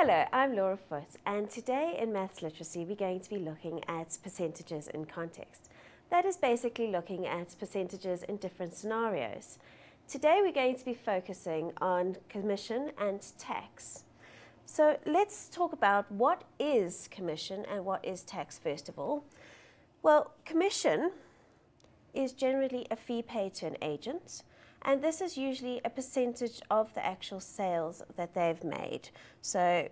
Hello, I'm Laura Foot, and today in Maths Literacy we're going to be looking at percentages in context. That is basically looking at percentages in different scenarios. Today we're going to be focusing on commission and tax. So let's talk about what is commission and what is tax first of all. Well, commission is generally a fee paid to an agent, and this is usually a percentage of the actual sales that they've made. So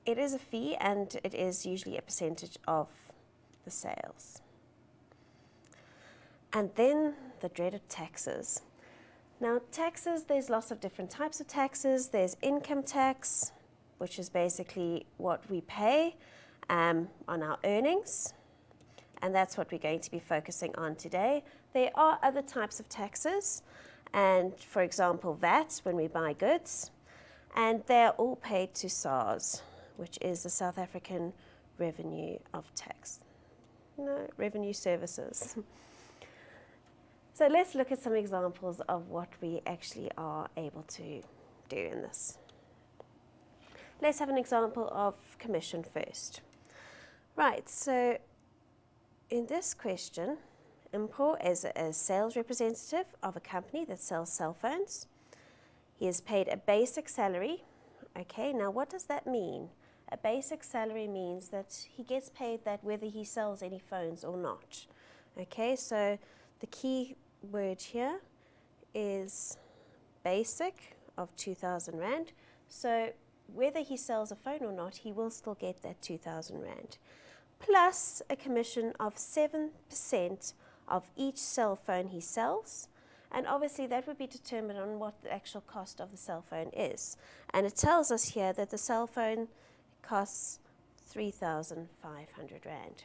it is a fee and it is usually a percentage of the sales. And then the dreaded taxes. Now taxes, there's lots of different types of taxes. There's income tax, which is basically what we pay on our earnings. And that's what we're going to be focusing on today. There are other types of taxes, and for example, VAT when we buy goods, and they're all paid to SARS, which is the South African Revenue Services. So let's look at some examples of what we actually are able to do in this. Let's have an example of commission first. Right, so in this question, Impo is a sales representative of a company that sells cell phones. He is paid a basic salary. Okay, now what does that mean? A basic salary means that he gets paid that whether he sells any phones or not. Okay, so the key word here is basic of 2,000 Rand. So whether he sells a phone or not, he will still get that 2,000 Rand. Plus a commission of 7% of each cell phone he sells, and obviously that would be determined on what the actual cost of the cell phone is. And it tells us here that the cell phone costs 3,500 Rand.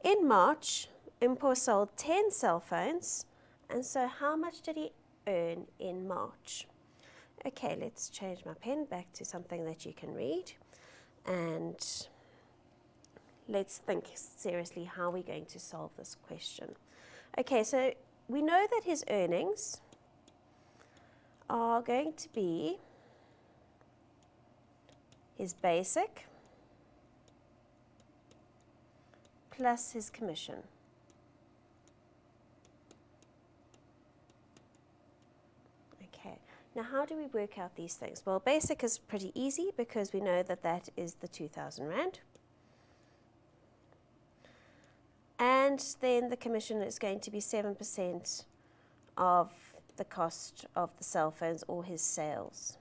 In March, Impo sold 10 cell phones, and so how much did he earn in March? Okay, let's change my pen back to something that you can read, and let's think seriously how we're going to solve this question. Okay, so we know that his earnings are going to be his basic plus his commission. Okay, now how do we work out these things? Well, basic is pretty easy because we know that that is the 2,000 Rand. And then the commission is going to be 7% of the cost of the cell phones or his sales.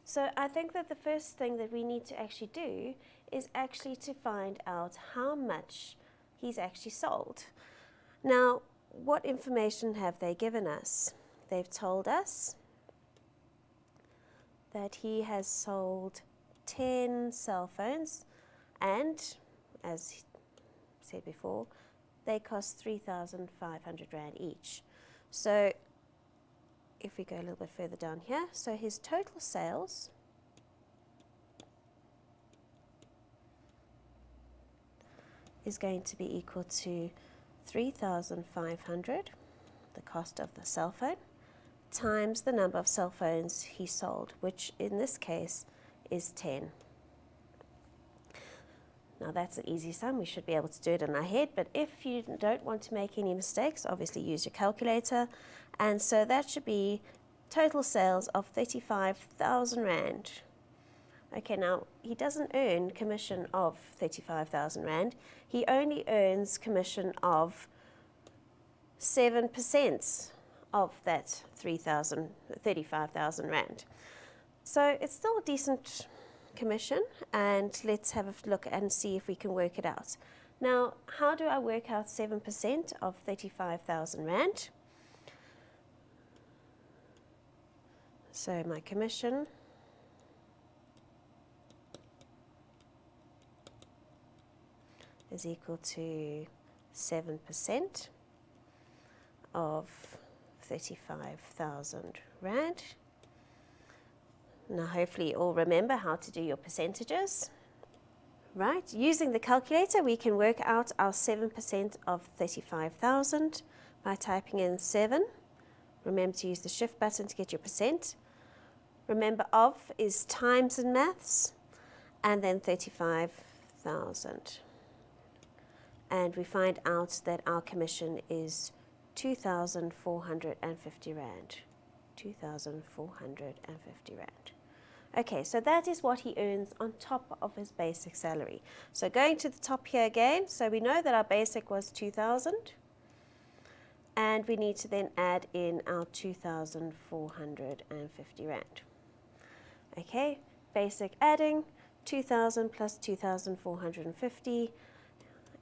So I think that the first thing that we need to actually do is actually to find out how much he's actually sold. Now, what information have they given us? They've told us that he has sold 10 cell phones, and as said before, they cost 3,500 Rand each. So if we go a little bit further down here, so his total sales is going to be equal to 3,500, the cost of the cell phone, times the number of cell phones he sold, which in this case is 10. Now that's an easy sum, we should be able to do it in our head, but if you don't want to make any mistakes, obviously use your calculator, and so that should be total sales of 35,000 Rand. Okay, now he doesn't earn commission of 35,000 Rand, he only earns commission of 7% of that 35,000 Rand. So it's still a decent commission, and let's have a look and see if we can work it out. Now, how do I work out 7% of 35,000 Rand? So my commission is equal to 7% of 35,000 Rand. Now hopefully you all remember how to do your percentages. Right, using the calculator we can work out our 7% of 35,000 by typing in 7. Remember to use the shift button to get your percent. Remember, of is times in maths, and then 35,000. And we find out that our commission is 2,450 Rand. 2,450 Rand. Okay, so that is what he earns on top of his basic salary. So going to the top here again, so we know that our basic was 2,000, and we need to then add in our 2,450 Rand. Okay, basic adding, 2,000 plus 2,450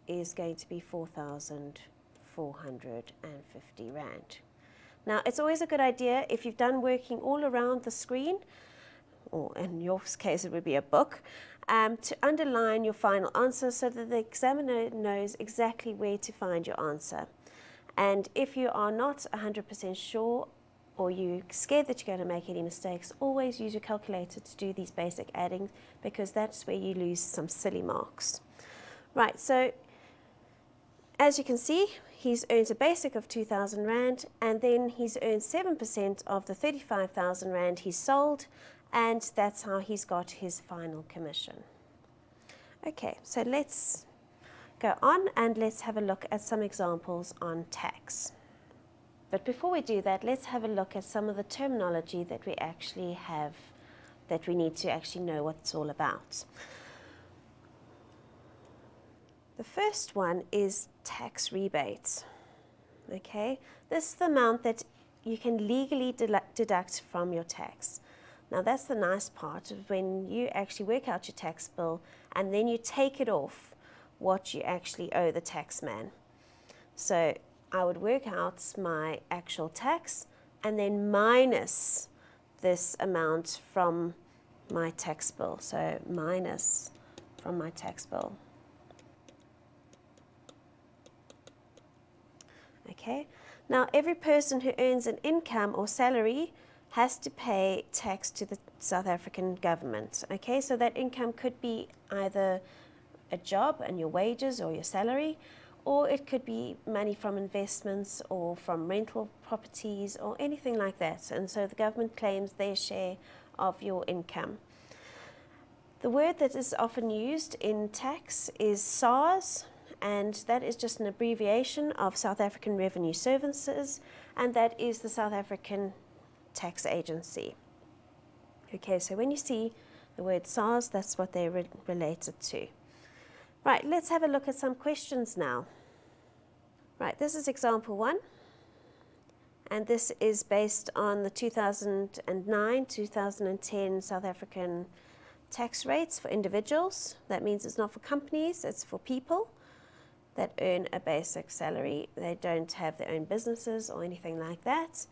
is going to be 4,450 Rand. Now, it's always a good idea, if you've done working all around the screen, or in your case it would be a book, to underline your final answer so that the examiner knows exactly where to find your answer. And if you are not 100% sure, or you're scared that you're going to make any mistakes, always use your calculator to do these basic adding, because that's where you lose some silly marks. Right, so as you can see, he's earned a basic of 2,000 Rand, and then he's earned 7% of the 35,000 Rand he sold, and that's how he's got his final commission. Okay, so let's go on and let's have a look at some examples on tax. But before we do that, let's have a look at some of the terminology that we actually have, that we need to actually know what it's all about. The first one is tax rebates. Okay, this is the amount that you can legally deduct from your tax. Now that's the nice part of when you actually work out your tax bill and then you take it off what you actually owe the tax man. So I would work out my actual tax and then minus this amount from my tax bill. So minus from my tax bill. Okay, now every person who earns an income or salary has to pay tax to the South African government. Okay, so that income could be either a job and your wages or your salary, or it could be money from investments or from rental properties or anything like that. And so the government claims their share of your income. The word that is often used in tax is SARS, and that is just an abbreviation of South African Revenue Services, and that is the South African Tax Agency. Okay, so when you see the word SARS, that's what they're related to. Right, let's have a look at some questions now. Right, this is example 1, and this is based on the 2009-2010 South African tax rates for individuals. That means it's not for companies, it's for people that earn a basic salary. They don't have their own businesses or anything like that.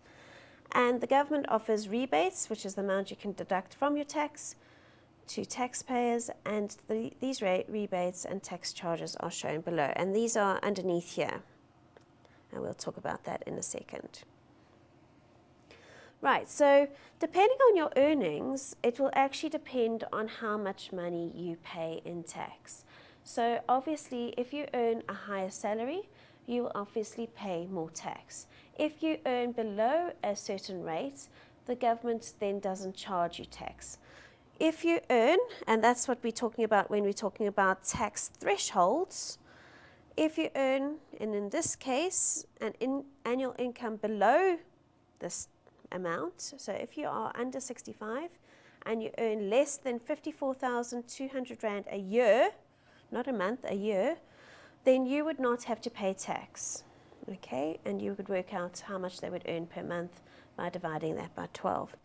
And the government offers rebates, which is the amount you can deduct from your tax, to taxpayers, and these rebates and tax charges are shown below, and these are underneath here, and we'll talk about that in a second. Right, so depending on your earnings, it will actually depend on how much money you pay in tax. So obviously, if you earn a higher salary, you will obviously pay more tax. If you earn below a certain rate, the government then doesn't charge you tax. If you earn, and that's what we're talking about when we're talking about tax thresholds, if you earn, and in this case, an annual income below this amount, so if you are under 65 and you earn less than 54,200 Rand a year, not a month, a year, then you would not have to pay tax. Okay, and you could work out how much they would earn per month by dividing that by 12.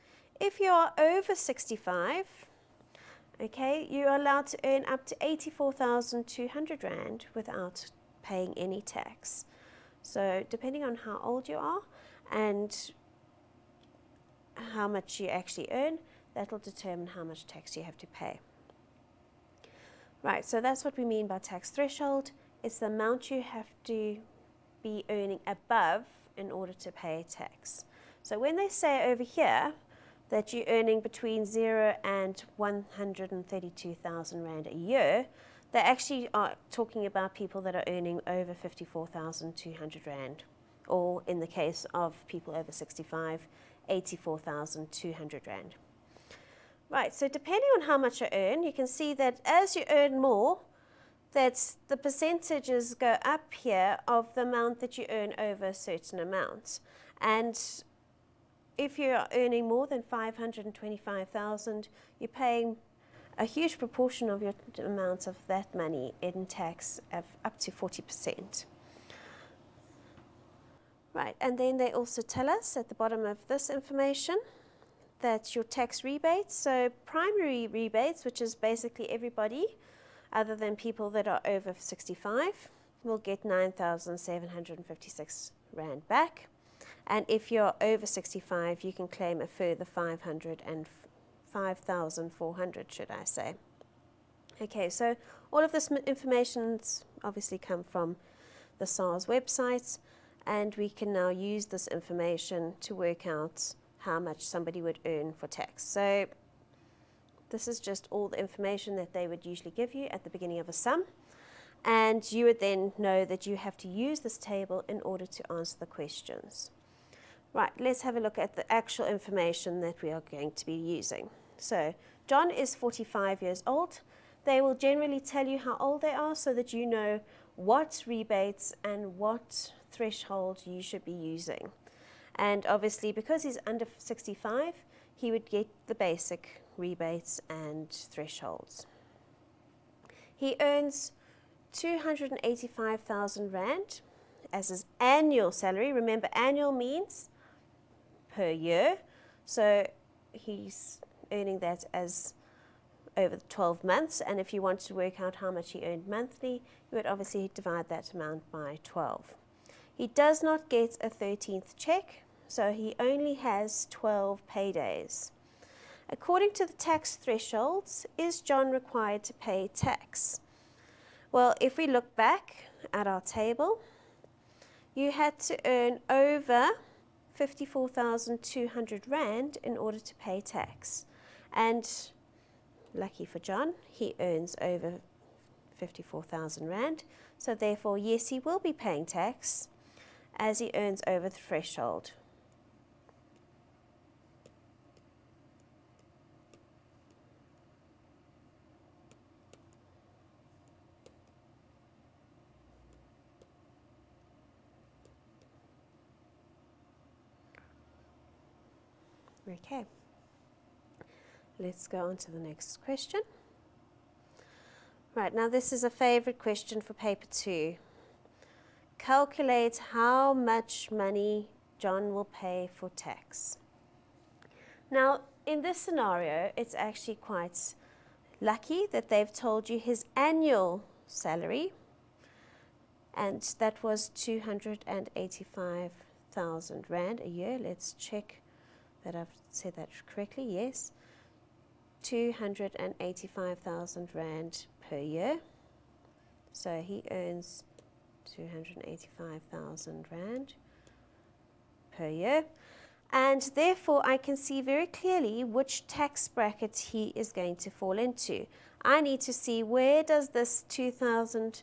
If you are over 65, okay, you are allowed to earn up to 84,200 Rand without paying any tax. So depending on how old you are and how much you actually earn, that will determine how much tax you have to pay. Right, so that's what we mean by tax threshold. It's the amount you have to be earning above in order to pay tax. So when they say over here that you're earning between 0 and 132,000 Rand a year, they actually are talking about people that are earning over 54,200 Rand, or in the case of people over 65, 84,200 Rand. Right, so depending on how much you earn, you can see that as you earn more, that the percentages go up here of the amount that you earn over a certain amount. And if you're earning more than 525,000, you're paying a huge proportion of your amount of that money in tax of up to 40%. Right, and then they also tell us at the bottom of this information that your tax rebates, so primary rebates, which is basically everybody other than people that are over 65, will get 9,756 Rand back. And if you're over 65, you can claim a further 5,400, should I say. Okay, so all of this information's obviously come from the SARS website, and we can now use this information to work out how much somebody would earn for tax. So this is just all the information that they would usually give you at the beginning of a sum, and you would then know that you have to use this table in order to answer the questions. Right, let's have a look at the actual information that we are going to be using. So John is 45 years old. They will generally tell you how old they are so that you know what rebates and what threshold you should be using. And obviously, because he's under 65, he would get the basic rebates and thresholds. He earns 285,000 Rand as his annual salary. Remember, annual means per year. So he's earning that as over 12 months. And if you want to work out how much he earned monthly, you would obviously divide that amount by 12. He does not get a 13th check, so he only has 12 paydays. According to the tax thresholds, is John required to pay tax? Well, if we look back at our table, you had to earn over 54,200 Rand in order to pay tax. And lucky for John, he earns over 54,000 Rand. So therefore, yes, he will be paying tax as he earns over the threshold. Okay, let's go on to the next question. Right, now this is a favorite question for paper 2. Calculate how much money John will pay for tax. Now, in this scenario, it's actually quite lucky that they've told you his annual salary, and that was 285,000 Rand a year. Let's check that I've said that correctly. Yes, 285,000 Rand per year. So he earns 285,000 Rand per year. And therefore, I can see very clearly which tax bracket he is going to fall into. I need to see where does this 2,008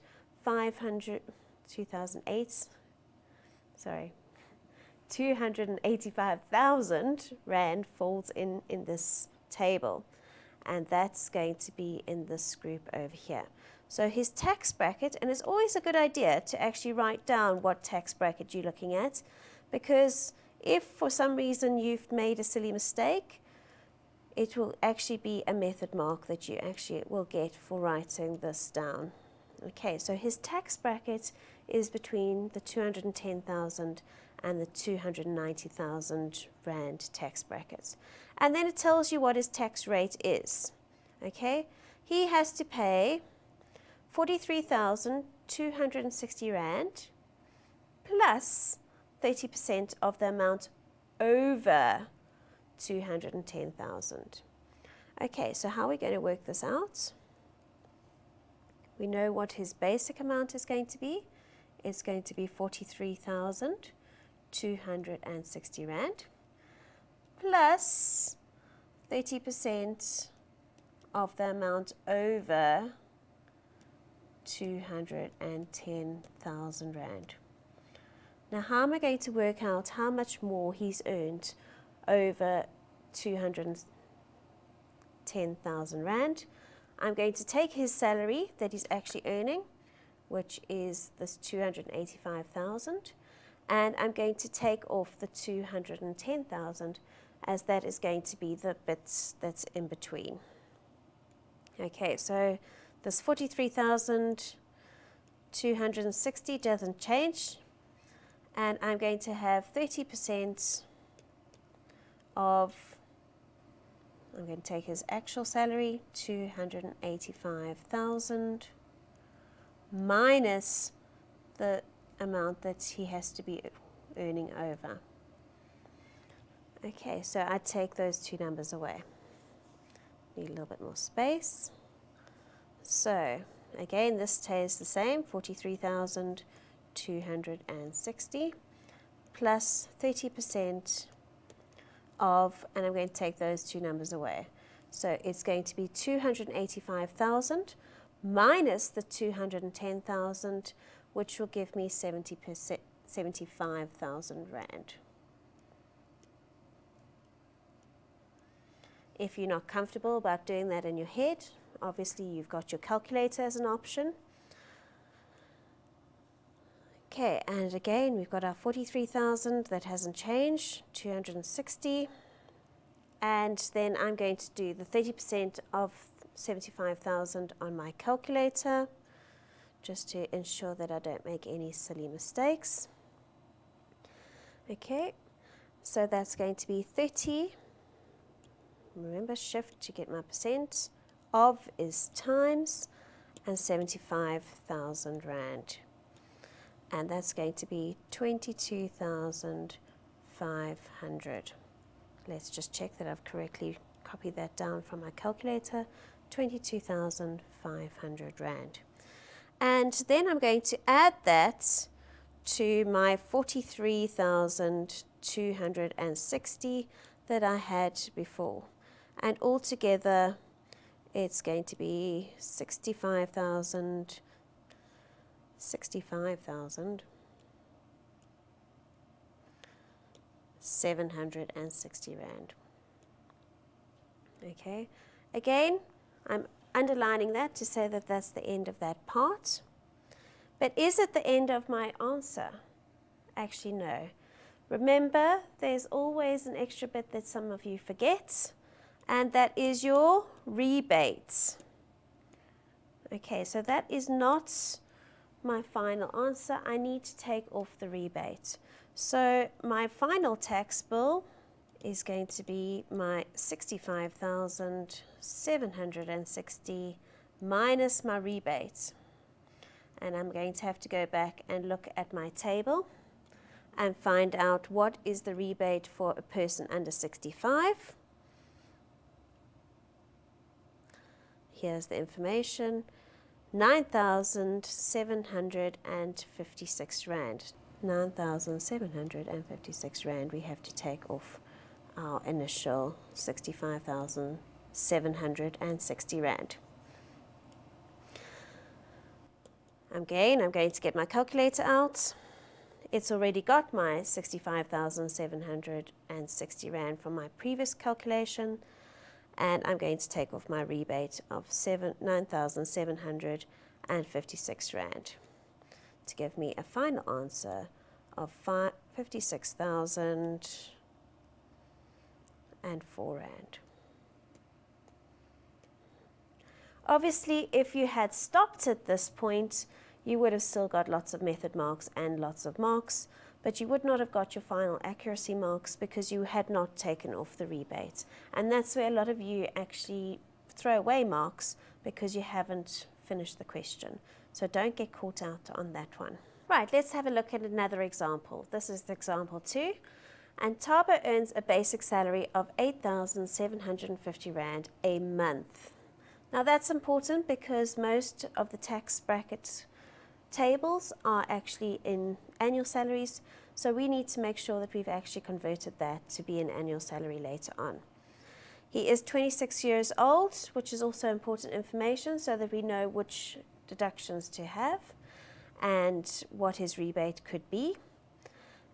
285,000 Rand falls in this table, and that's going to be in this group over here. So his tax bracket, and it's always a good idea to actually write down what tax bracket you're looking at, because if for some reason you've made a silly mistake, it will actually be a method mark that you actually will get for writing this down. Okay, so his tax bracket is between the 210,000 and the 290,000 Rand tax brackets. And then it tells you what his tax rate is. Okay, he has to pay 43,260 Rand plus 30% of the amount over 210,000. Okay, so how are we going to work this out? We know what his basic amount is going to be. It's going to be 43,260 Rand plus 30% of the amount over 210,000 Rand. Now, how am I going to work out how much more he's earned over 210,000 210,000 Rand. I'm going to take his salary that he's actually earning, which is this 285,000, and I'm going to take off the 210,000, as that is going to be the bits that's in between. Okay, so this 43,260 doesn't change, and I'm going to have 30% of, I'm going to take his actual salary, 285,000, minus the amount that he has to be earning over. Okay, so I take those two numbers away. Need a little bit more space. So again, this stays the same, 43,260 plus 30% of, and I'm going to take those two numbers away. So it's going to be 285,000 minus the 210,000, which will give me 75,000 Rand. If you're not comfortable about doing that in your head, obviously you've got your calculator as an option. Okay, and again we've got our 43,000, that hasn't changed, 260, and then I'm going to do the 30% of 75,000 on my calculator, just to ensure that I don't make any silly mistakes. Okay, so that's going to be 30, remember shift to get my percent, of is times, and 75,000 Rand. And that's going to be 22,500. Let's just check that I've correctly copied that down from my calculator, 22,500 Rand. And then I'm going to add that to my 43,260 that I had before. And altogether, it's going to be 65,760 Rand. Okay, again, I'm underlining that to say that that's the end of that part. But is it the end of my answer? Actually, no. Remember, there's always an extra bit that some of you forget, and that is your rebates. Okay, so that is not my final answer. I need to take off the rebate. So my final tax bill is going to be my 65,760 minus my rebate. And I'm going to have to go back and look at my table and find out what is the rebate for a person under 65. Here's the information, 9,756 Rand. 9,756 Rand we have to take off our initial 65,760 Rand. Again, I'm going to get my calculator out. It's already got my 65,760 Rand from my previous calculation, and I'm going to take off my rebate of 9,756 Rand to give me a final answer of 56,004 Rand. Obviously, if you had stopped at this point, you would have still got lots of method marks and lots of marks, but you would not have got your final accuracy marks because you had not taken off the rebate. And that's where a lot of you actually throw away marks because you haven't finished the question. So don't get caught out on that one. Right, let's have a look at another example. This is the example 2. And Tabo earns a basic salary of 8,750 Rand a month. Now that's important because most of the tax bracket tables are actually in annual salaries, so we need to make sure that we've actually converted that to be an annual salary later on. He is 26 years old, which is also important information so that we know which deductions to have and what his rebate could be.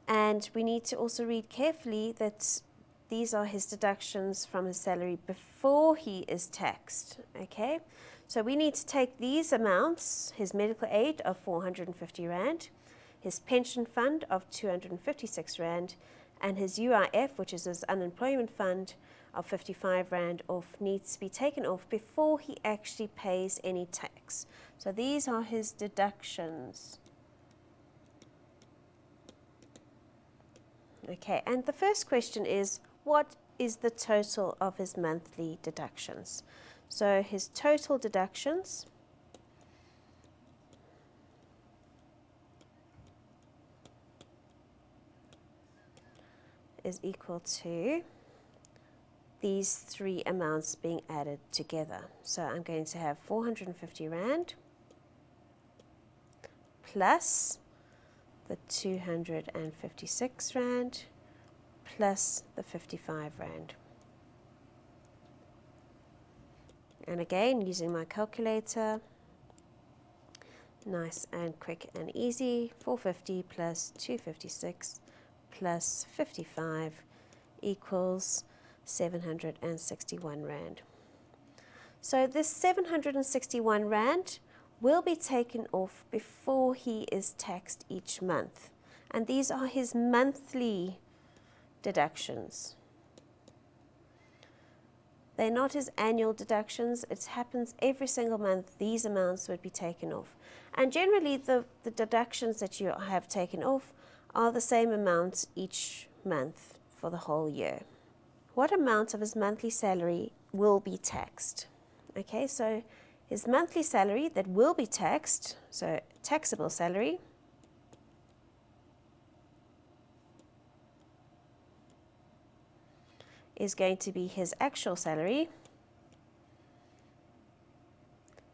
And we need to also read carefully that these are his deductions from his salary before he is taxed, okay? So we need to take these amounts, his medical aid of 450 Rand, his pension fund of 256 Rand, and his UIF, which is his unemployment fund, of 55 Rand off, needs to be taken off before he actually pays any tax. So these are his deductions. Okay, and the first question is, what is the total of his monthly deductions? So his total deductions is equal to these three amounts being added together. So I'm going to have 450 Rand plus the 256 Rand plus the 55 Rand. And again, using my calculator, nice and quick and easy, 450 plus 256 plus 55 equals 761 Rand. So this 761 Rand will be taken off before he is taxed each month. And these are his monthly deductions. They're not his annual deductions. It happens every single month these amounts would be taken off. And generally the deductions that you have taken off are the same amounts each month for the whole year. What amount of his monthly salary will be taxed? Okay, so his monthly salary that will be taxed, so taxable salary, is going to be his actual salary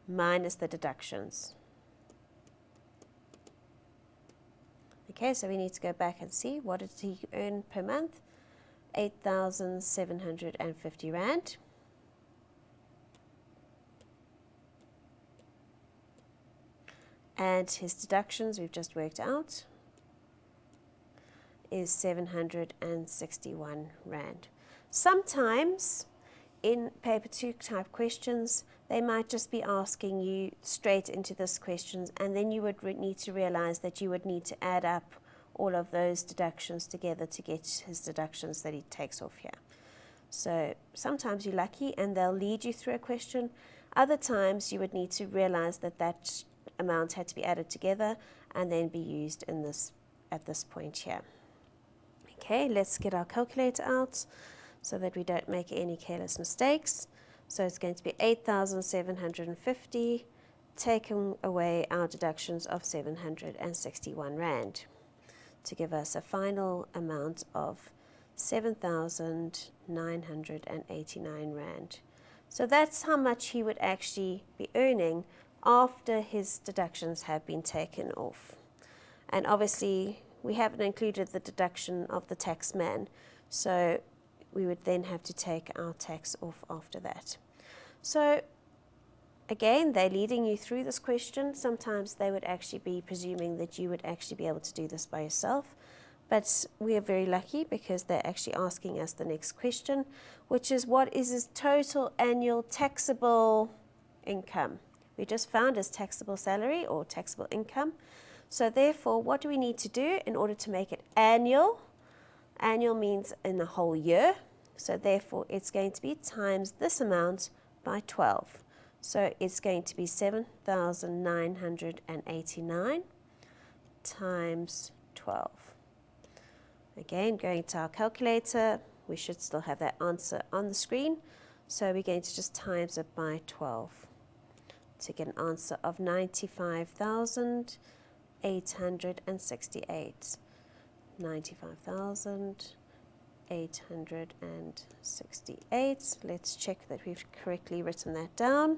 minus the deductions. Okay, so we need to go back and see what did he earn per month. 8,750 Rand. And his deductions we've just worked out is 761 Rand. Sometimes in paper 2 type questions, they might just be asking you straight into this question, and then you would need to realize that you would need to add up all of those deductions together to get his deductions that he takes off here. So sometimes you're lucky and they'll lead you through a question. Other times you would need to realize that that amount had to be added together and then be used in this at this point here. Okay, let's get our calculator out so that we don't make any careless mistakes. So it's going to be 8,750 taking away our deductions of 761 Rand to give us a final amount of 7,989 Rand. So that's how much he would actually be earning after his deductions have been taken off. And obviously we haven't included the deduction of the tax man, so we would then have to take our tax off after that. So again, they're leading you through this question. Sometimes they would actually be presuming that you would actually be able to do this by yourself. But we are very lucky because they're actually asking us the next question, which is what is his total annual taxable income? We just found his taxable salary or taxable income. So therefore, what do we need to do in order to make it annual? Annual means in a whole year. So therefore, it's going to be times this amount by 12. So it's going to be 7,989 times 12. Again, going to our calculator, we should still have that answer on the screen. So we're going to just times it by 12 to get an answer of 95,868. 95,868. Let's check that we've correctly written that down.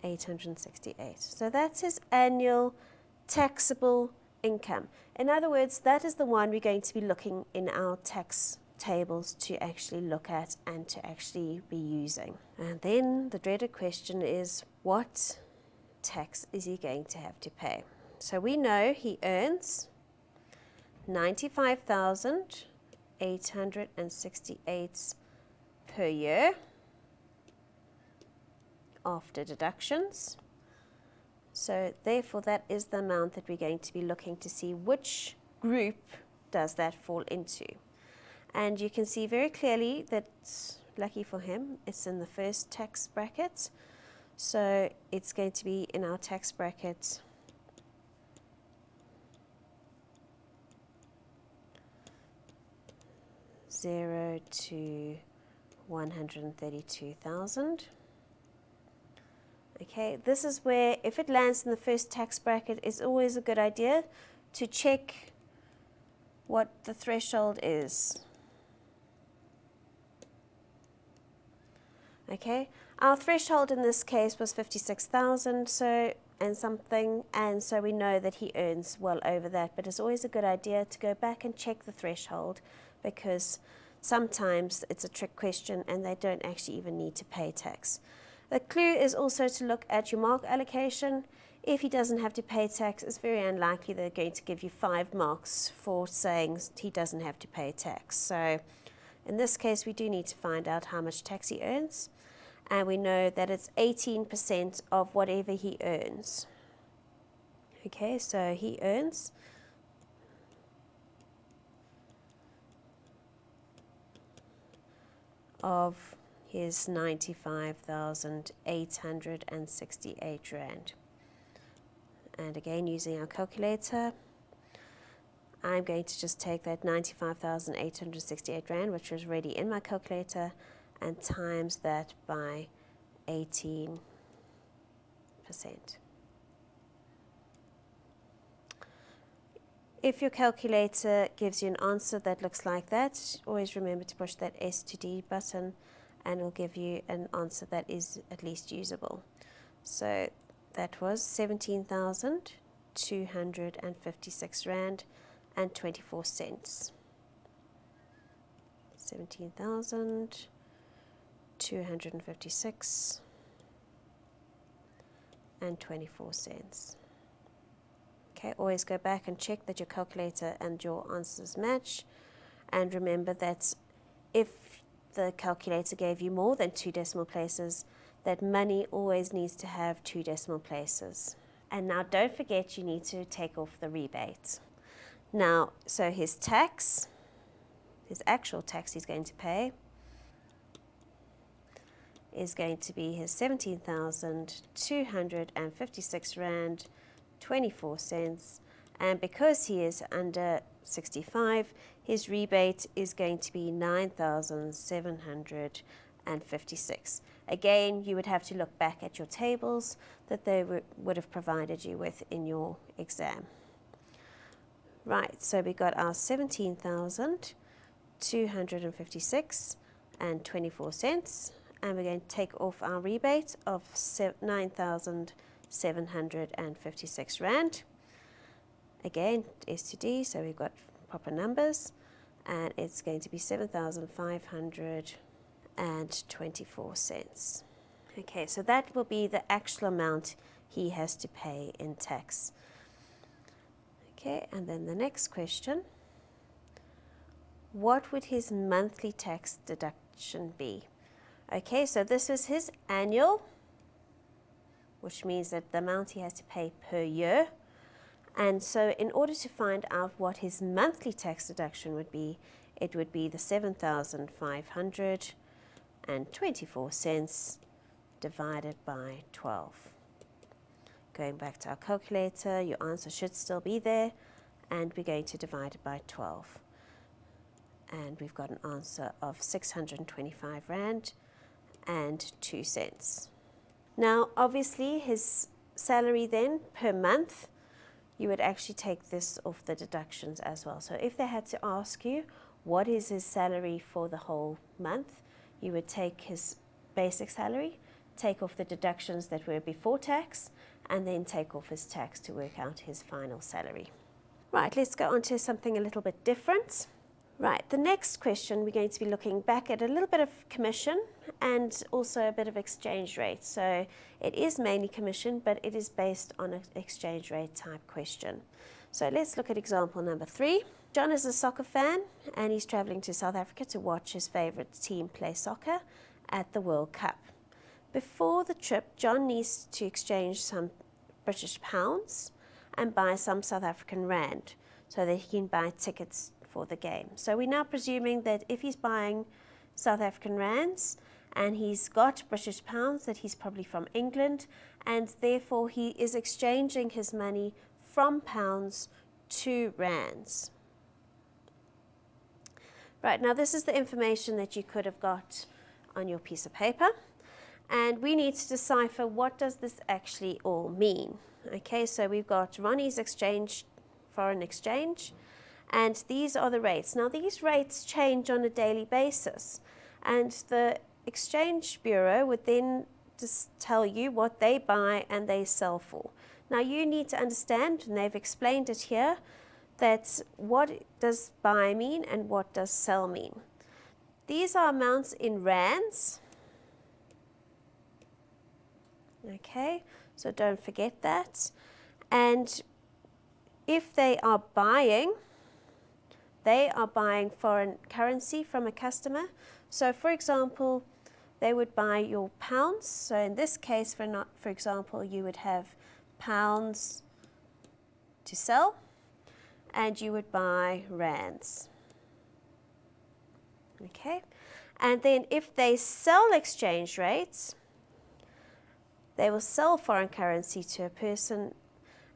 868. So that's his annual taxable income. In other words, that is the one we're going to be looking in our tax tables to actually look at and to actually be using. And then the dreaded question is, what tax is he going to have to pay? So we know he earns 95,000 868 per year after deductions. So therefore that is the amount that we're going to be looking to see which group does that fall into. And you can see very clearly that, lucky for him, it's in the first tax bracket. So it's going to be in our tax bracket 0 to 132,000. Okay, this is where if it lands in the first tax bracket, it's always a good idea to check what the threshold is. Okay, our threshold in this case was 56,000 and something, and so we know that he earns well over that, but it's always a good idea to go back and check the threshold, because sometimes it's a trick question and they don't actually even need to pay tax. The clue is also to look at your mark allocation. If he doesn't have to pay tax, it's very unlikely they're going to give you 5 marks for saying he doesn't have to pay tax. So in this case, we do need to find out how much tax he earns. And we know that it's 18% of whatever he earns. Okay, so he earns of his 95,868 Rand. And again, using our calculator, I'm going to just take that 95,868 Rand, which was already in my calculator, and times that by 18%. If your calculator gives you an answer that looks like that, always remember to push that S to D button and it'll give you an answer that is at least usable. So that was 17,256 Rand and 24 cents. 17,256 and 24 cents. Okay, always go back and check that your calculator and your answers match. And remember that if the calculator gave you more than 2 decimal places, that money always needs to have 2 decimal places. And now don't forget you need to take off the rebate. Now, so his tax, his actual tax he's going to pay is going to be his 17,256 Rand 24 cents, and because he is under 65, his rebate is going to be 9,756. Again, you would have to look back at your tables that they would have provided you with in your exam. Right, so we got our 17,256 and 24 cents, and we're going to take off our rebate of 9,756 Rand. Again, S to D, so we've got proper numbers, and it's going to be 7,524 cents. Okay, so that will be the actual amount he has to pay in tax. Okay, and then the next question, what would his monthly tax deduction be? Okay, so this is his annual, which means that the amount he has to pay per year. And so in order to find out what his monthly tax deduction would be, it would be the 7,524 cents divided by 12. Going back to our calculator, your answer should still be there, and we're going to divide it by 12. And we've got an answer of 625 Rand and 2 cents. Now, obviously, his salary then per month, you would actually take this off the deductions as well. So if they had to ask you, what is his salary for the whole month, you would take his basic salary, take off the deductions that were before tax, and then take off his tax to work out his final salary. Right, let's go on to something a little bit different. Right, the next question, we're going to be looking back at a little bit of commission and also a bit of exchange rate. So it is mainly commission, but it is based on an exchange rate type question. So let's look at example number 3. John is a soccer fan and he's travelling to South Africa to watch his favourite team play soccer at the World Cup. Before the trip, John needs to exchange some British pounds and buy some South African rand so that he can buy tickets for the game. So we're now presuming that if he's buying South African rands and he's got British pounds, that he's probably from England, and therefore he is exchanging his money from pounds to rands. Right, now this is the information that you could have got on your piece of paper, and we need to decipher what does this actually all mean. Okay, so we've got Ronnie's foreign exchange, and these are the rates. Now these rates change on a daily basis, and the Exchange Bureau would then just tell you what they buy and they sell for. Now you need to understand, and they've explained it here, that what does buy mean and what does sell mean. These are amounts in rands. Okay, so don't forget that. And if they are buying foreign currency from a customer. So for example, they would buy your pounds. So in this case, for example, you would have pounds to sell and you would buy rands. Okay, and then if they sell exchange rates, they will sell foreign currency to a person.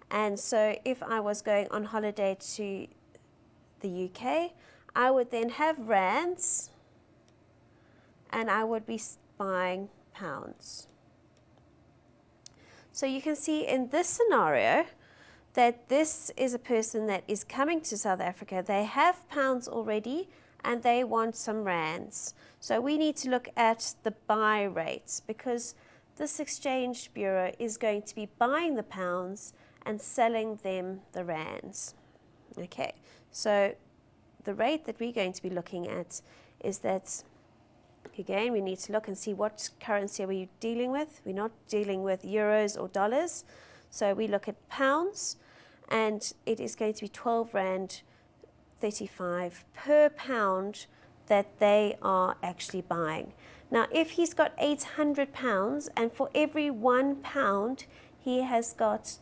And so if I was going on holiday to the UK, I would then have rands and I would be buying pounds. So you can see in this scenario that this is a person that is coming to South Africa. They have pounds already and they want some rands. So we need to look at the buy rates, because this Exchange Bureau is going to be buying the pounds and selling them the rands. Okay, so the rate that we're going to be looking at is that, again, we need to look and see what currency are we dealing with. We're not dealing with euros or dollars. So we look at pounds, and it is going to be 12 Rand 35 per pound that they are actually buying. Now, if he's got 800 pounds, and for every 1 pound he has got,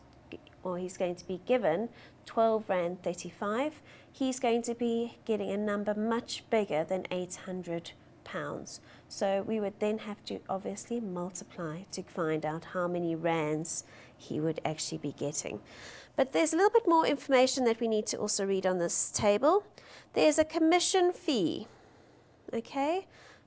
or he's going to be given 12 Rand 35, he's going to be getting a number much bigger than 800 pounds. So we would then have to obviously multiply to find out how many rands he would actually be getting. But there's a little bit more information that we need to also read on this table. There's a commission fee. Okay,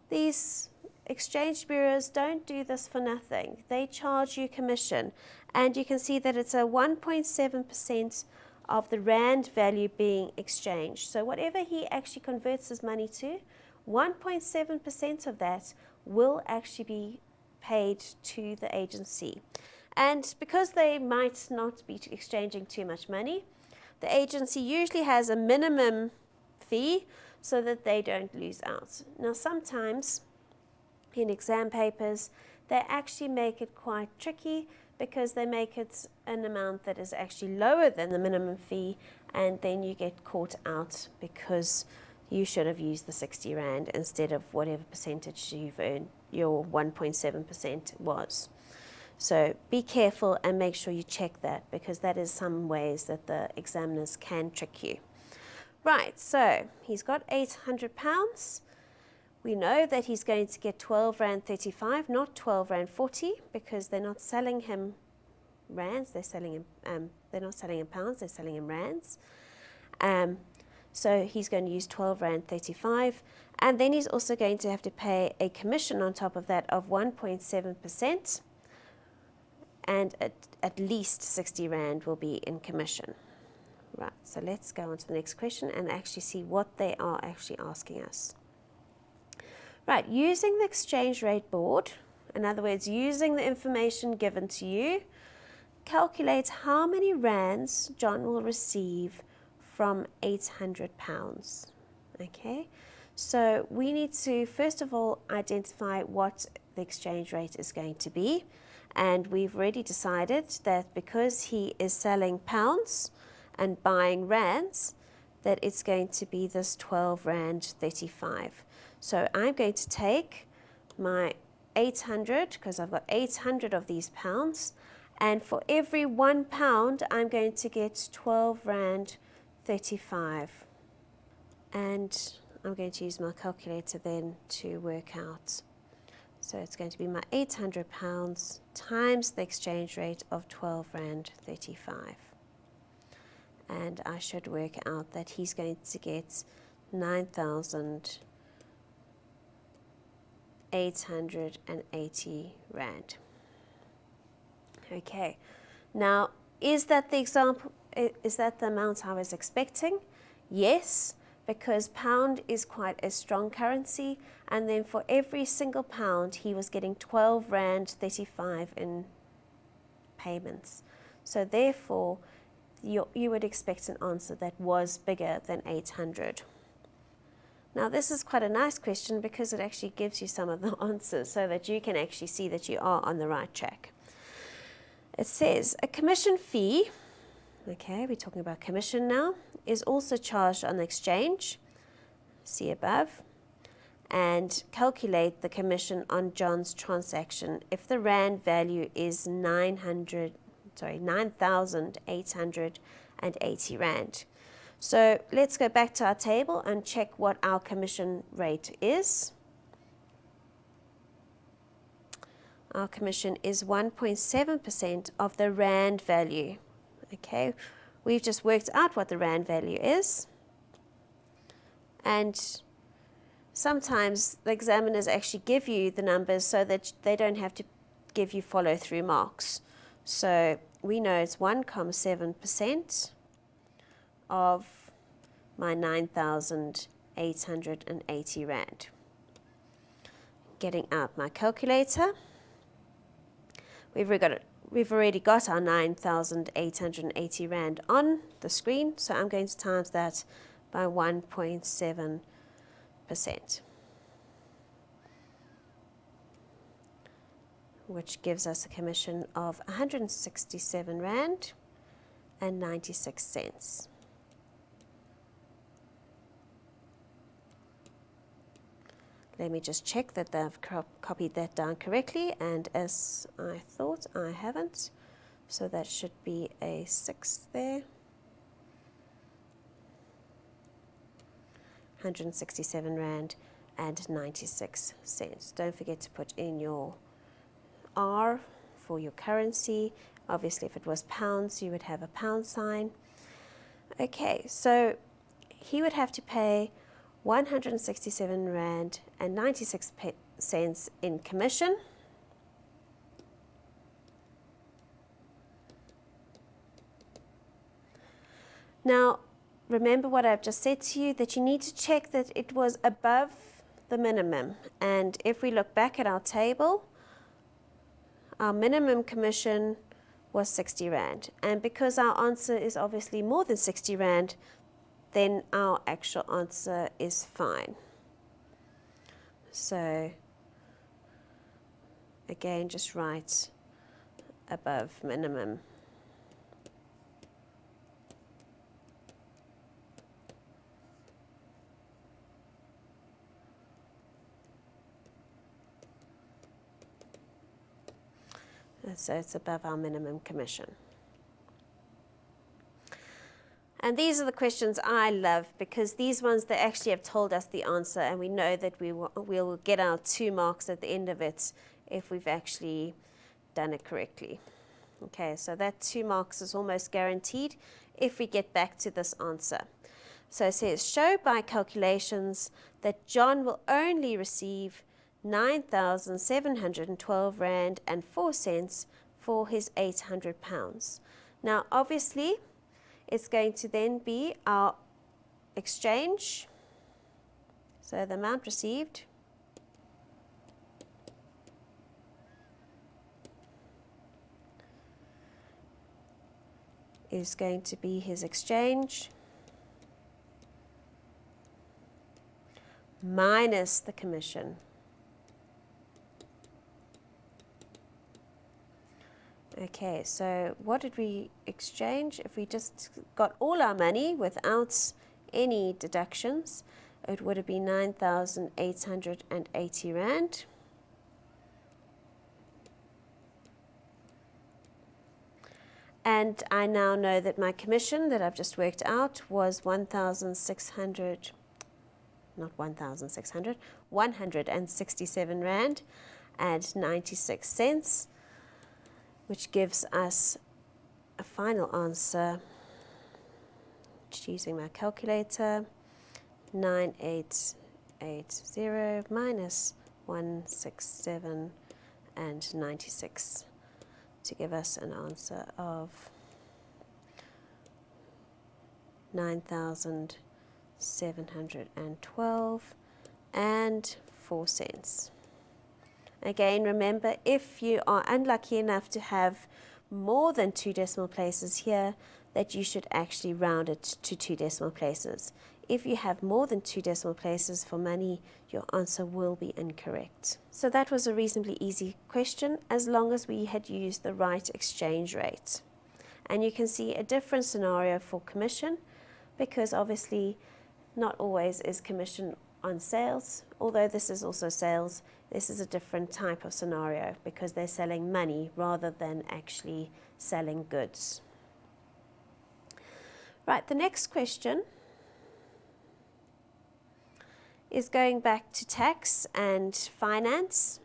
these exchange bureaus don't do this for nothing. They charge you commission, and you can see that it's a 1.7% of the rand value being exchanged. So whatever he actually converts his money to, 1.7% of that will actually be paid to the agency. And because they might not be exchanging too much money, the agency usually has a minimum fee so that they don't lose out. Now sometimes in exam papers they actually make it quite tricky, because they make it an amount that is actually lower than the minimum fee, and then you get caught out because you should have used the 60 Rand instead of whatever percentage you've earned, your 1.7% was. So be careful and make sure you check that, because that is some ways that the examiners can trick you. Right, so he's got 800 pounds. We know that he's going to get 12 Rand 35, not 12 Rand 40, because they're not selling him rands, they're not selling him pounds, they're selling him rands. So he's going to use 12 Rand 35, and then he's also going to have to pay a commission on top of that of 1.7%, and at least 60 Rand will be in commission. Right, so let's go on to the next question and actually see what they are actually asking us. Right, using the exchange rate board, in other words, using the information given to you, calculate how many rands John will receive from 800 pounds. Okay, so we need to first of all identify what the exchange rate is going to be, and we've already decided that because he is selling pounds and buying rands, that it's going to be this 12 Rand 35. So I'm going to take my 800, because I've got 800 of these pounds, and for every £1 I'm going to get 12 Rand 35. And I'm going to use my calculator then to work out. So it's going to be my £800 times the exchange rate of 12 Rand 35. And I should work out that he's going to get 9,880 Rand. Okay, now is that the example, is that the amount I was expecting? Yes, because pound is quite a strong currency, and then for every single pound he was getting 12 Rand 35 in payments. So therefore you would expect an answer that was bigger than 800. Now this is quite a nice question because it actually gives you some of the answers so that you can actually see that you are on the right track. It says a commission fee, okay, we're talking about commission now, is also charged on the exchange, see above, and calculate the commission on John's transaction if the Rand value is 9,880 Rand. So let's go back to our table and check what our commission rate is. Our commission is 1.7% of the Rand value. Okay, we've just worked out what the Rand value is. And sometimes the examiners actually give you the numbers so that they don't have to give you follow-through marks. So we know it's 1.7% of my 9,880 Rand. Getting out my calculator. We've already got our 9,880 Rand on the screen, so I'm going to times that by 1.7%, which gives us a commission of 167 Rand and 96 cents. Let me just check that they've copied that down correctly, and as I thought, I haven't. So that should be a 6 there. 167 Rand and 96 cents. Don't forget to put in your R for your currency. Obviously, if it was pounds, you would have a pound sign. Okay, so he would have to pay 167 Rand and 96 cents in commission. Now, remember what I've just said to you, that you need to check that it was above the minimum. And if we look back at our table, our minimum commission was 60 Rand. And because our answer is obviously more than 60 Rand, then our actual answer is fine. So again, just write above minimum. And so it's above our minimum commission. And these are the questions I love, because these ones, they actually have told us the answer, and we know that we'll get our 2 marks at the end of it if we've actually done it correctly. Okay, so that 2 marks is almost guaranteed if we get back to this answer. So it says, show by calculations that John will only receive 9,712 Rand and 4 cents for his 800 pounds. Now, obviously, it's going to then be our exchange, so the amount received is going to be his exchange minus the commission. Okay, so what did we exchange? If we just got all our money without any deductions, it would have been 9,880 Rand. And I now know that my commission that I've just worked out was 1,600, not 1,600, 167 Rand and 96 cents, which gives us a final answer, just using my calculator, 9880 minus 167 and 96, to give us an answer of 9,712 and 4 cents. Again, remember, if you are unlucky enough to have more than 2 decimal places here, that you should actually round it to 2 decimal places. If you have more than 2 decimal places for money, your answer will be incorrect. So that was a reasonably easy question, as long as we had used the right exchange rate. And you can see a different scenario for commission, because obviously not always is commission on sales. Although this is also sales, this is a different type of scenario because they're selling money rather than actually selling goods. Right, the next question is going back to tax and finance.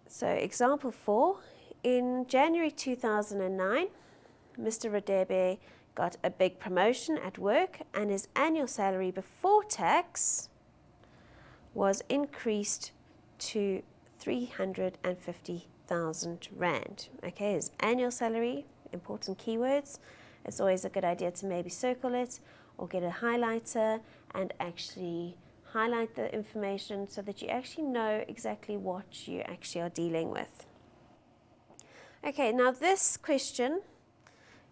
So example 4, in January 2009, Mr. Radebe got a big promotion at work and his annual salary before tax was increased to 350,000 Rand. Okay, his annual salary, important keywords. It's always a good idea to maybe circle it or get a highlighter and actually highlight the information so that you actually know exactly what you actually are dealing with. Okay, now this question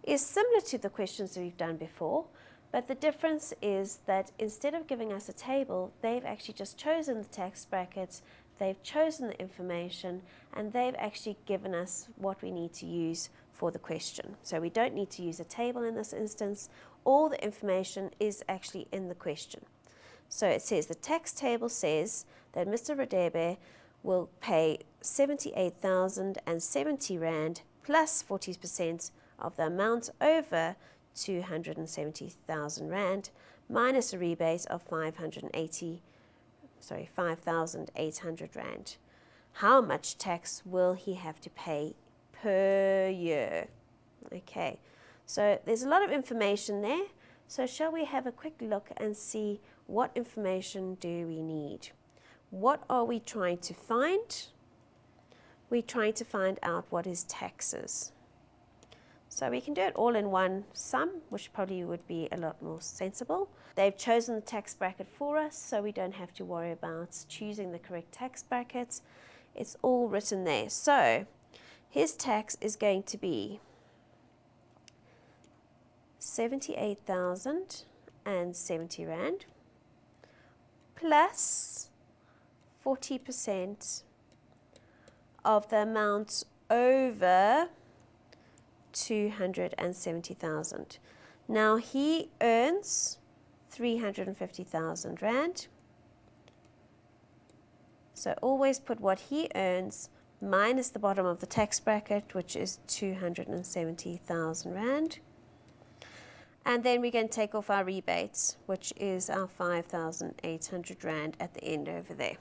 is similar to the questions that we've done before, but the difference is that instead of giving us a table, they've actually just chosen the tax brackets, they've chosen the information, and they've actually given us what we need to use for the question. So we don't need to use a table in this instance. All the information is actually in the question. So it says the tax table says that Mr. Radebe will pay 78,070 Rand plus 40% of the amount over 270,000 Rand minus a rebate of 5,800 Rand. How much tax will he have to pay per year? Okay, so there's a lot of information there. So shall we have a quick look and see what information do we need? What are we trying to find? We're trying to find out what his tax is. So we can do it all in one sum, which probably would be a lot more sensible. They've chosen the tax bracket for us, so we don't have to worry about choosing the correct tax brackets. It's all written there. So his tax is going to be 78,070 Rand plus 40% of the amount over 270,000. Now he earns 350,000 Rand. So always put what he earns minus the bottom of the tax bracket, which is 270,000 Rand. And then we're going to take off our rebates, which is our 5,800 Rand at the end over there.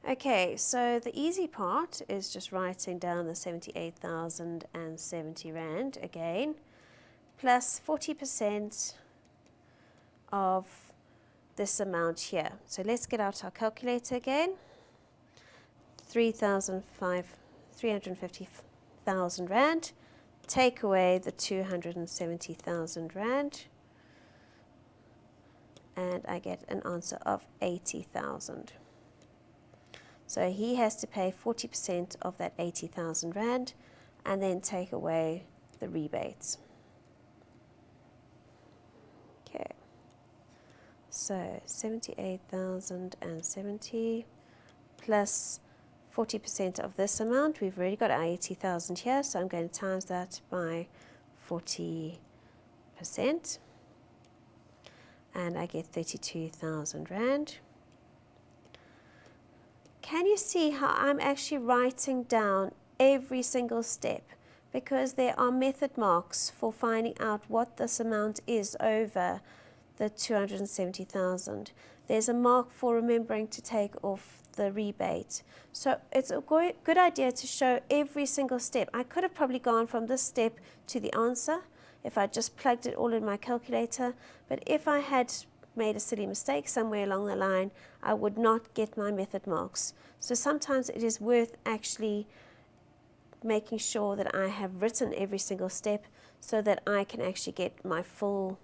Okay, so the easy part is just writing down the 78,070 Rand again, plus 40% of this amount here. So let's get out our calculator again. 350,000 Rand. Take away the 270,000 Rand. And I get an answer of 80,000. So he has to pay 40% of that 80,000 Rand and then take away the rebates. Okay. So 78,070 plus 40% of this amount. We've already got our 80,000 here, so I'm going to times that by 40%, and I get 32,000 Rand. Can you see how I'm actually writing down every single step? Because there are method marks for finding out what this amount is over the 270,000. There's a mark for remembering to take off the rebate. So it's a good idea to show every single step. I could have probably gone from this step to the answer if I just plugged it all in my calculator, but if I had made a silly mistake somewhere along the line, I would not get my method marks. So sometimes it is worth actually making sure that I have written every single step so that I can actually get my full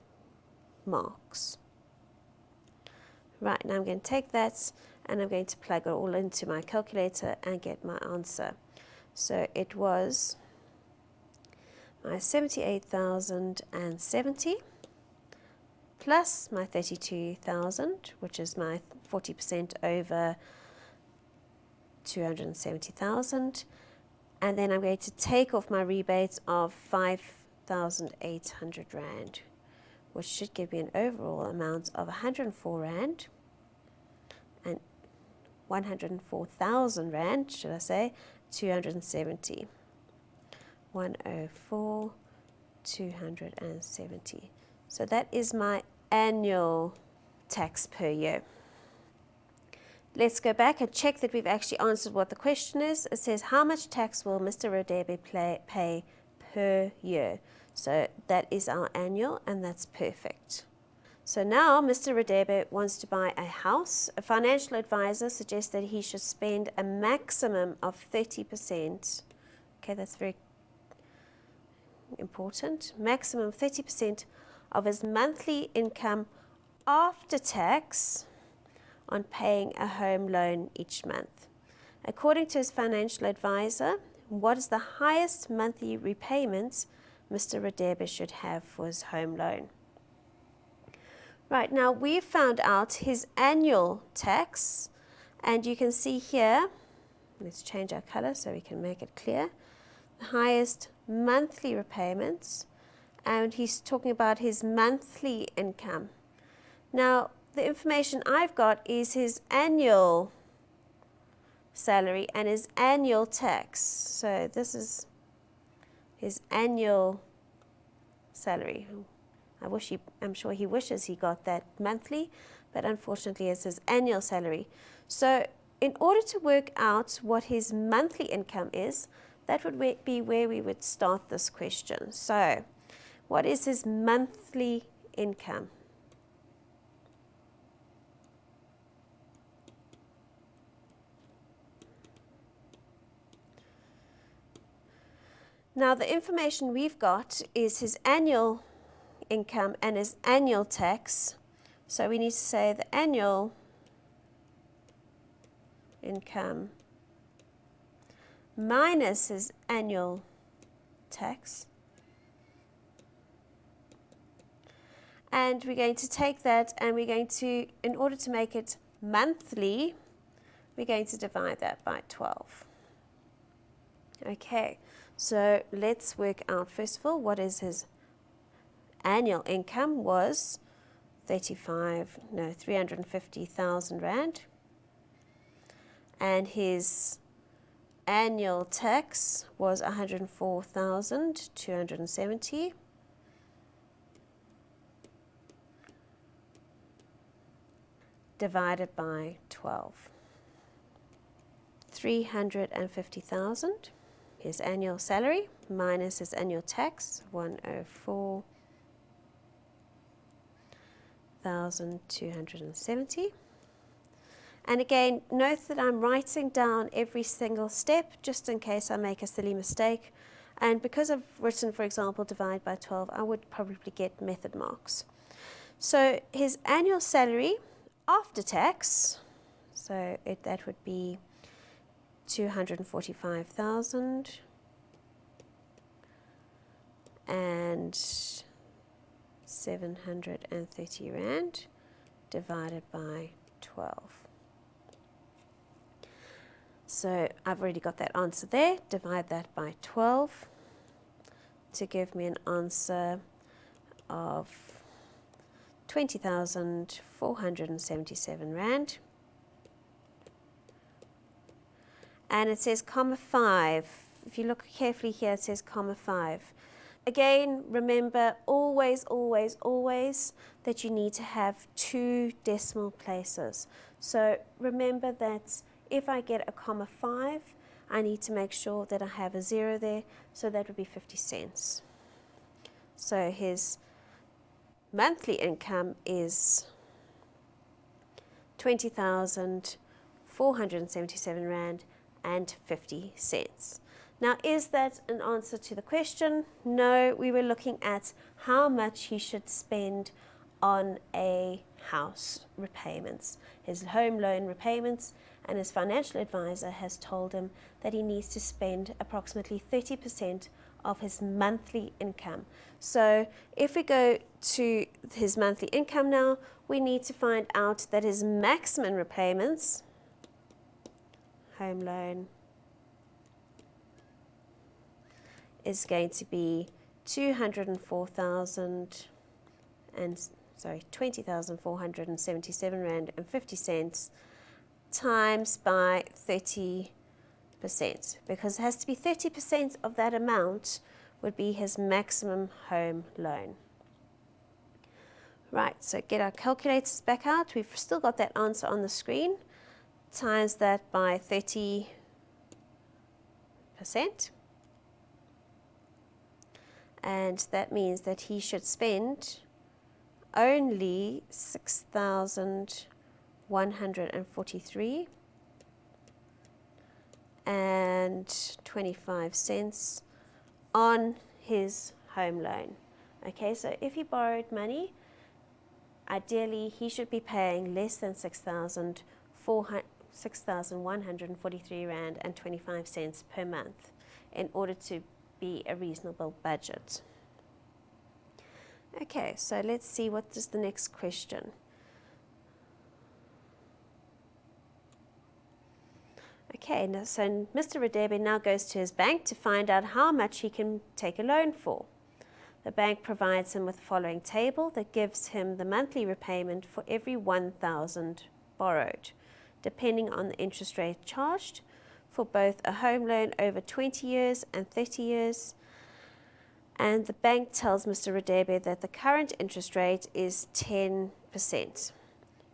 marks. Right, now I'm going to take that and I'm going to plug it all into my calculator and get my answer. So it was my 78,070 plus my 32,000, which is my 40% over 270,000, and then I'm going to take off my rebates of 5,800 Rand, which should give me an overall amount of 104 Rand and 104,000 Rand, should I say, 270. 104, 270. So that is my annual tax per year. Let's go back and check that we've actually answered what the question is. It says, how much tax will Mr. Radebe pay per year? So that is our annual, and that's perfect. So now Mr. Radebe wants to buy a house. A financial advisor suggests that he should spend a maximum of 30%. Okay, that's very important. Maximum 30% of his monthly income after tax on paying a home loan each month. According to his financial advisor, what is the highest monthly repayments Mr. Radebe should have for his home loan? Right, now we've found out his annual tax, and you can see here, let's change our color so we can make it clear, the highest monthly repayments, and he's talking about his monthly income. Now, the information I've got is his annual salary and his annual tax. So this is his annual salary. I'm sure he wishes he got that monthly, but unfortunately it's his annual salary. So in order to work out what his monthly income is, that would be where we would start this question. So what is his monthly income? Now the information we've got is his annual income and his annual tax. So we need to say the annual income minus his annual tax. And we're going to take that and we're going to, in order to make it monthly, we're going to divide that by 12. Okay, so let's work out first of all what is his annual income was 350,000 Rand, and his annual tax was 104,270. Divided by 12. 350,000, his annual salary minus his annual tax, 104,270. And again, note that I'm writing down every single step just in case I make a silly mistake. And because I've written, for example, divide by 12, I would probably get method marks. So his annual salary after tax, so that would be 245,000 and 730 Rand divided by 12. So I've already got that answer there. Divide that by 12 to give me an answer of 20,477 Rand. And it says comma 5. If you look carefully here, it says comma 5. Again, remember always, always, always that you need to have 2 decimal places. So remember that if I get a comma 5, I need to make sure that I have a 0 there, so that would be 50 cents. So his monthly income is 20,477 Rand and 50 cents. Now, is that an answer to the question? No, we were looking at how much he should spend on a house repayments, his home loan repayments, and his financial advisor has told him that he needs to spend approximately 30% of his monthly income. So if we go to his monthly income now, we need to find out that his maximum repayments, home loan, is going to be 20,477 Rand and 50 cents times by 30%, because it has to be 30% of that amount would be his maximum home loan. Right, so get our calculators back out. We've still got that answer on the screen. Times that by 30%. And that means that he should spend only 6,143 and 25 cents on his home loan. Okay, so if he borrowed money, ideally he should be paying less than 6,143 Rand and 25 cents per month in order to be a reasonable budget. Okay, so let's see what is the next question. Okay, now, so Mr. Radebe now goes to his bank to find out how much he can take a loan for. The bank provides him with the following table that gives him the monthly repayment for every 1,000 borrowed, depending on the interest rate charged for both a home loan over 20 years and 30 years. And the bank tells Mr. Radebe that the current interest rate is 10%.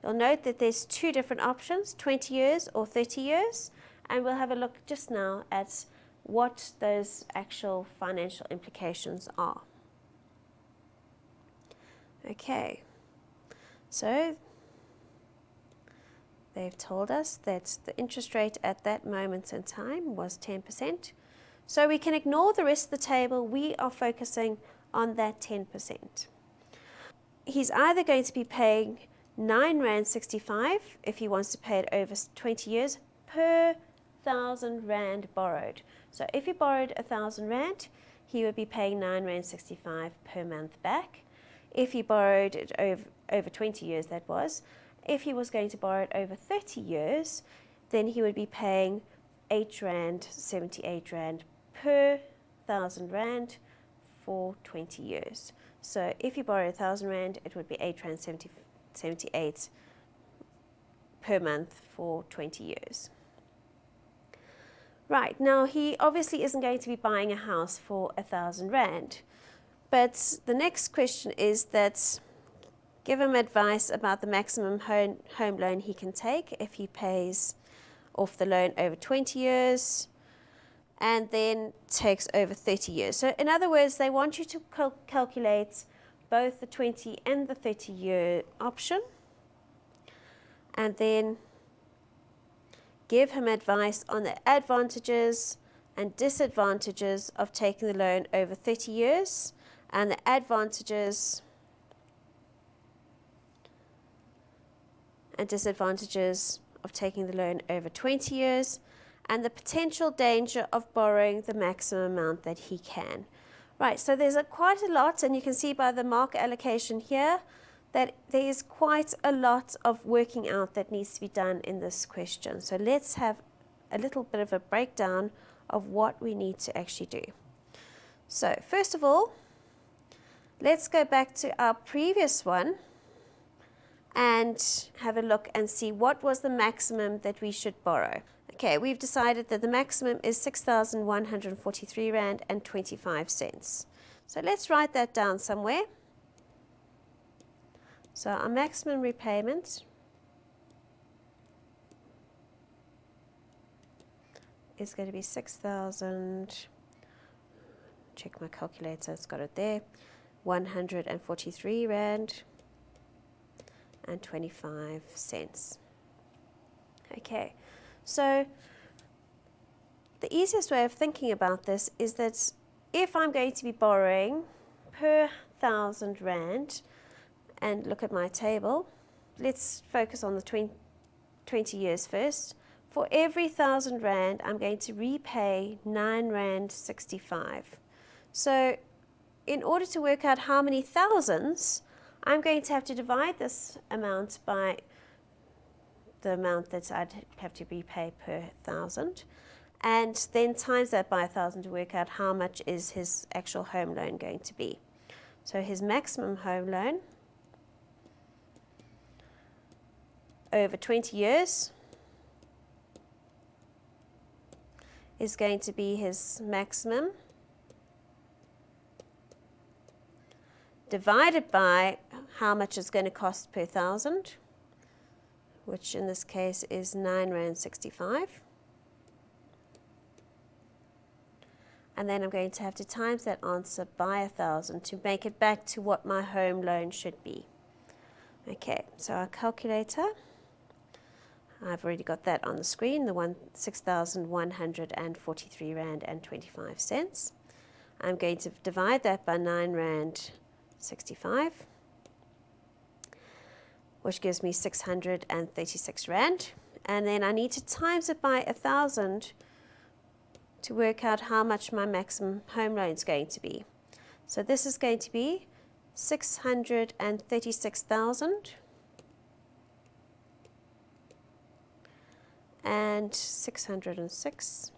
You'll note that there's 2 different options, 20 years or 30 years, and we'll have a look just now at what those actual financial implications are. Okay, so they've told us that the interest rate at that moment in time was 10%. So we can ignore the rest of the table. We are focusing on that 10%. He's either going to be paying 9 Rand 65 if he wants to pay it over 20 years per 1,000 Rand borrowed. So if he borrowed 1,000 Rand, he would be paying 9 Rand 65 per month back. If he borrowed it over 20 years, that was. If he was going to borrow it over 30 years, then he would be paying 8 Rand 78 Rand per 1,000 Rand for 20 years. So if you borrow 1,000 Rand, it would be 8 Rand 78 per month for 20 years. Right, now he obviously isn't going to be buying a house for 1,000 Rand. But the next question is that give him advice about the maximum home loan he can take if he pays off the loan over 20 years and then takes over 30 years. So in other words, they want you to calculate both the 20 and the 30-year option and then give him advice on the advantages and disadvantages of taking the loan over 30 years and the advantages and disadvantages of taking the loan over 20 years and the potential danger of borrowing the maximum amount that he can. Right, so there's quite a lot, and you can see by the mark allocation here that there is quite a lot of working out that needs to be done in this question. So let's have a little bit of a breakdown of what we need to actually do. So first of all, let's go back to our previous one and have a look and see what was the maximum that we should borrow. Okay, we've decided that the maximum is 6,143 Rand and 25 cents. So let's write that down somewhere. So our maximum repayment is going to be 6,000, check my calculator, it's got it there, 143 Rand and 25 cents. Okay, so the easiest way of thinking about this is that if I'm going to be borrowing per 1,000 Rand, and look at my table, let's focus on the 20 years first. For every 1,000 Rand, I'm going to repay 9 Rand 65. So in order to work out how many thousands, I'm going to have to divide this amount by the amount that I'd have to repay per 1,000, and then times that by 1,000 to work out how much is his actual home loan going to be. So his maximum home loan over 20 years is going to be his maximum divided by how much it's going to cost per 1,000, which in this case is 9 Rand 65. And then I'm going to have to times that answer by 1,000 to make it back to what my home loan should be. Okay, so our calculator, I've already got that on the screen, the 6,143 Rand and 25 cents. I'm going to divide that by 9 Rand 65, which gives me 636 Rand. And then I need to times it by 1,000 to work out how much my maximum home loan is going to be. So this is going to be 636,000 and 606,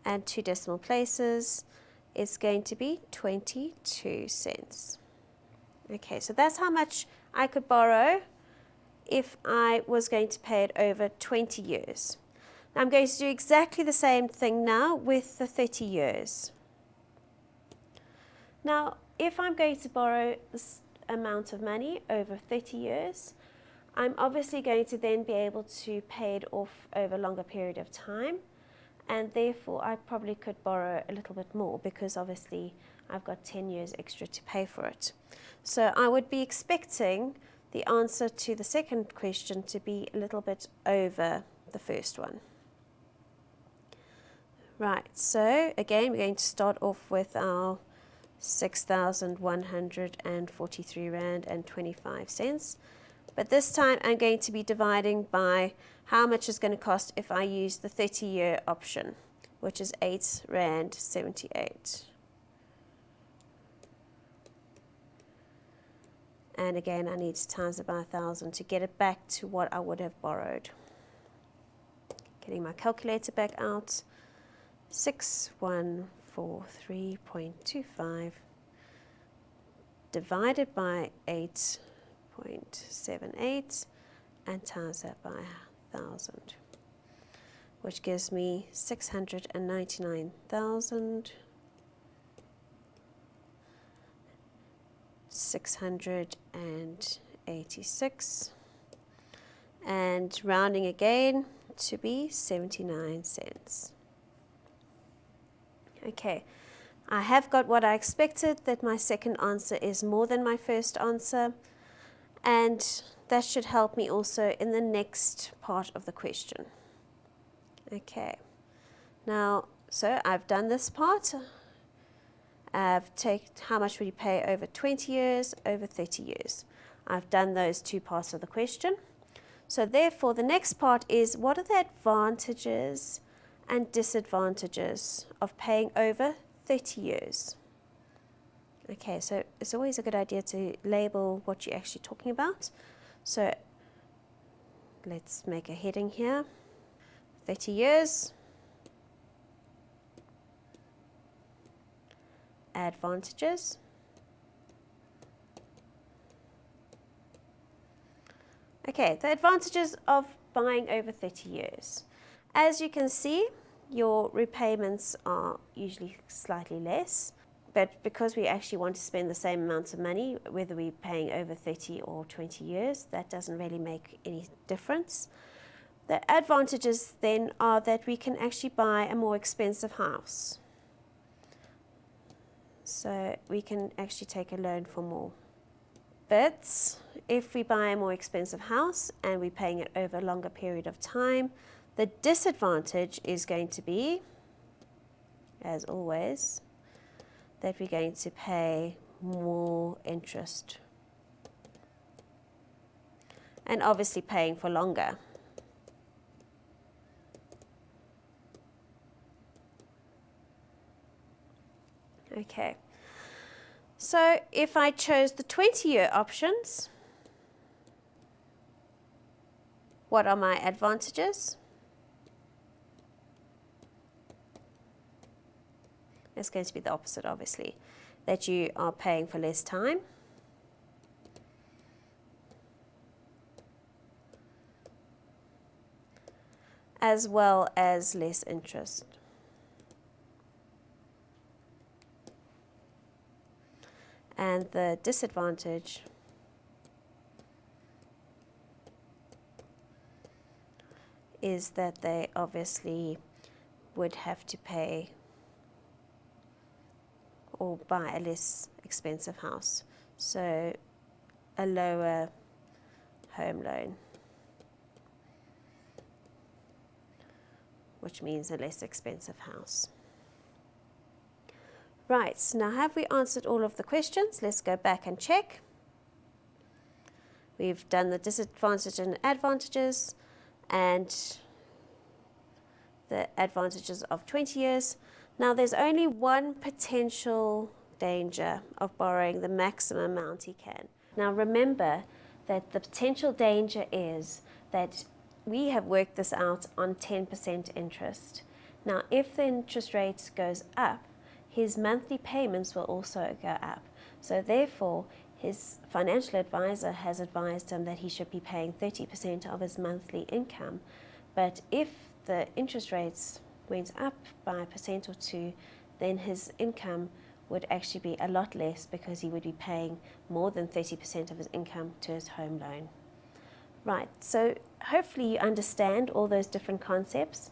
and 2 decimal places, it's going to be 22 cents. Okay, so that's how much I could borrow if I was going to pay it over 20 years. Now I'm going to do exactly the same thing now with the 30 years. Now, if I'm going to borrow this amount of money over 30 years, I'm obviously going to then be able to pay it off over a longer period of time, and therefore I probably could borrow a little bit more because obviously I've got 10 years extra to pay for it. So I would be expecting the answer to the second question to be a little bit over the first one. Right, so again we're going to start off with our 6,143 Rand and 25 cents. But this time I'm going to be dividing by how much it's going to cost if I use the 30-year option, which is 8 Rand 78. And again, I need to times it by 1,000 to get it back to what I would have borrowed. Getting my calculator back out. 6143.25 divided by 8.78 and times that by 1,000, which gives me 699,686, and rounding again to be 79 cents. Okay, I have got what I expected, that my second answer is more than my first answer, and that should help me also in the next part of the question. Okay, now, so I've done this part. I've taken how much would you pay over 20 years, over 30 years. I've done those two parts of the question. So therefore, the next part is, what are the advantages and disadvantages of paying over 30 years? Okay, so it's always a good idea to label what you're actually talking about. So let's make a heading here. 30 years. Advantages. Okay, the advantages of buying over 30 years. As you can see, your repayments are usually slightly less, but because we actually want to spend the same amount of money, whether we're paying over 30 or 20 years, that doesn't really make any difference. The advantages then are that we can actually buy a more expensive house. So we can actually take a loan for more. But if we buy a more expensive house and we're paying it over a longer period of time, the disadvantage is going to be, as always, that we're going to pay more interest. And obviously paying for longer. Okay. So if I chose the 20-year options, what are my advantages? It's going to be the opposite, obviously, that you are paying for less time. As well as less interest. And the disadvantage is that they obviously would have to pay or buy a less expensive house, so a lower home loan, which means a less expensive house. Right, so now have we answered all of the questions? Let's go back and check. We've done the disadvantages and advantages and the advantages of 20 years. Now there's only one potential danger of borrowing the maximum amount he can. Now remember that the potential danger is that we have worked this out on 10% interest. Now if the interest rate goes up, his monthly payments will also go up. So therefore, his financial advisor has advised him that he should be paying 30% of his monthly income. But if the interest rates went up by 1% or 2%, then his income would actually be a lot less because he would be paying more than 30% of his income to his home loan. Right, so hopefully you understand all those different concepts.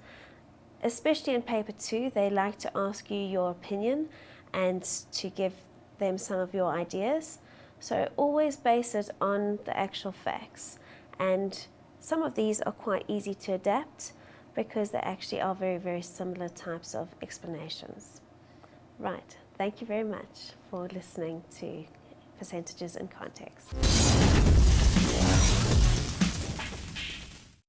Especially in paper 2, they like to ask you your opinion and to give them some of your ideas. So always base it on the actual facts. And some of these are quite easy to adapt because they actually are very, very similar types of explanations. Right, thank you very much for listening to Percentages in Context.